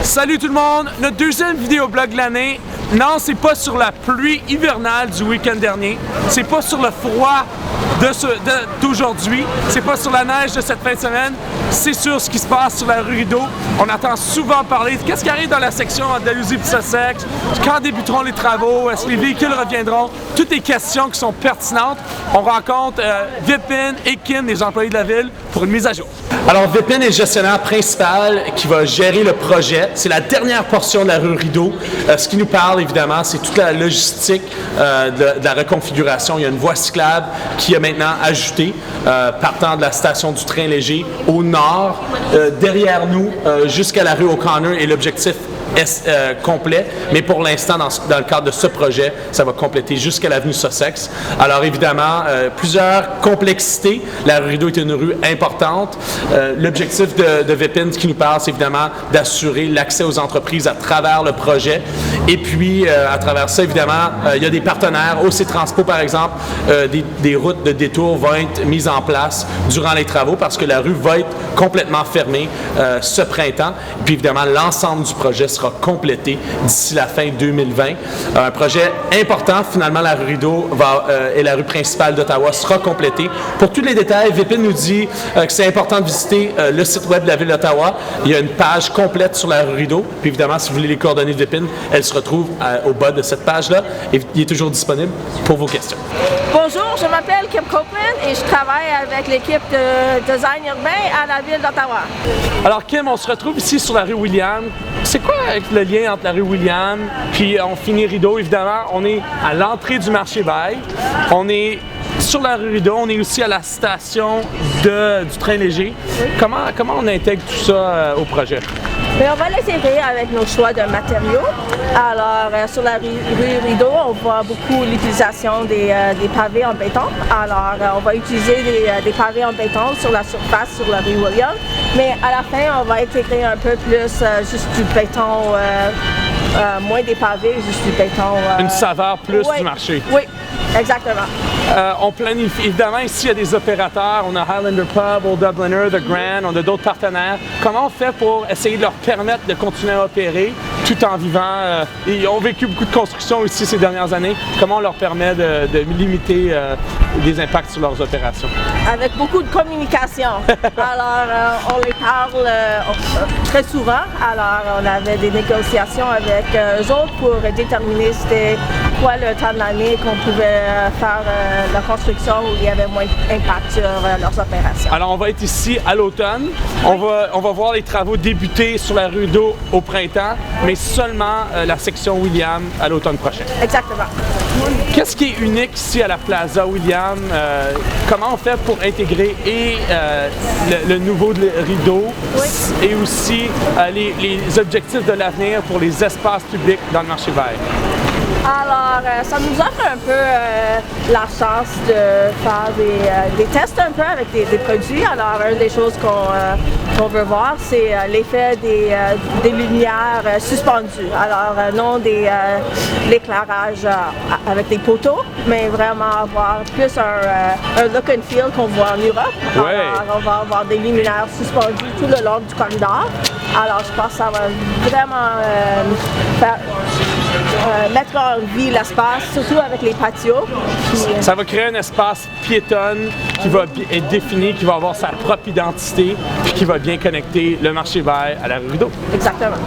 Salut tout le monde! Notre deuxième vidéoblog de l'année. Non, c'est pas sur la pluie hivernale du week-end dernier. C'est pas sur le froid d'aujourd'hui. C'est pas sur la neige de cette fin de semaine. C'est sur ce qui se passe sur la rue Rideau. On entend souvent parler de qu'est-ce qui arrive dans la section Andalousie et Sussex. Quand débuteront les travaux? Est-ce que les véhicules reviendront? Toutes les questions qui sont pertinentes. On rencontre Vipin et Kim, les employés de la ville, pour une mise à jour. Alors, Vipin est le gestionnaire principal qui va gérer le projet. C'est la dernière portion de la rue Rideau. Ce qui nous parle, évidemment, c'est toute la logistique de la reconfiguration. Il y a une voie cyclable qui est maintenant ajoutée, partant de la station du train léger au nord, derrière nous, jusqu'à la rue O'Connor, et l'objectif complet, mais pour l'instant, dans le cadre de ce projet, ça va compléter jusqu'à l'avenue Sussex. Alors évidemment, plusieurs complexités. La rue Rideau est une rue importante. L'objectif de Vipin, qui nous parle, c'est évidemment d'assurer l'accès aux entreprises à travers le projet. Et puis, à travers ça, évidemment, il y a des partenaires. OC Transpo, par exemple, des routes de détour vont être mises en place durant les travaux parce que la rue va être complètement fermée ce printemps. Et puis, évidemment, l'ensemble du projet sera complété d'ici la fin 2020. Un projet important, finalement, la rue Rideau et la rue principale d'Ottawa sera complétée. Pour tous les détails, Vipin nous dit que c'est important de visiter le site web de la Ville d'Ottawa. Il y a une page complète sur la rue Rideau. Puis évidemment, si vous voulez les coordonnées de Vipin, elles se retrouvent au bas de cette page-là. Et il est toujours disponible pour vos questions. Bonjour, je m'appelle Kim Copeland et je travaille avec l'équipe de design urbain à la Ville d'Ottawa. Alors Kim, on se retrouve ici sur la rue William. C'est quoi le lien entre la rue William puis on finit Rideau? Évidemment, on est à l'entrée du marché Bail. On est sur la rue Rideau, on est aussi à la station du train léger. Oui. Comment on intègre tout ça au projet? Bien, on va l'intégrer avec nos choix de matériaux. Alors, sur la rue Rideau, on voit beaucoup l'utilisation des pavés en béton. Alors, on va utiliser des pavés en béton sur la surface sur la rue William. Mais à la fin, on va intégrer un peu plus juste du béton, moins des pavés, juste du béton. Une saveur plus du marché. Oui, exactement. On planifie, évidemment, ici, il y a des opérateurs. On a Highlander Pub, Old Dubliner, The Grand, on a d'autres partenaires. Comment on fait pour essayer de leur permettre de continuer à opérer tout en vivant? Ils ont vécu beaucoup de construction ici ces dernières années. Comment on leur permet de limiter des impacts sur leurs opérations? Avec beaucoup de communication. Alors, on les parle très souvent. Alors, on avait des négociations avec eux autres pour déterminer c'était quoi le temps de l'année qu'on pouvait faire la construction où il y avait moins d'impact sur leurs opérations. Alors, on va être ici à l'automne. Oui. On va voir les travaux débuter sur la rue Rideau au printemps, mais seulement la section William à l'automne prochain. Exactement. Qu'est-ce qui est unique ici à la Plaza William? Comment on fait pour intégrer le nouveau Rideau, oui, et aussi les objectifs de l'avenir pour les espaces publics dans le marché vert? Alors, ça nous offre un peu la chance de faire des tests un peu avec des produits. Alors, une des choses qu'on veut voir, c'est l'effet des lumières suspendues. Alors, non l'éclairage avec des poteaux, mais vraiment avoir plus un look and feel qu'on voit en Europe. Ouais. Alors, on va avoir des luminaires suspendues tout le long du corridor. Alors, je pense que ça va vraiment mettre en vie l'espace, surtout avec les patios. Ça va créer un espace piétonne qui va être défini, qui va avoir sa propre identité, puis qui va bien connecter le marché vert à la rue Rideau. Exactement.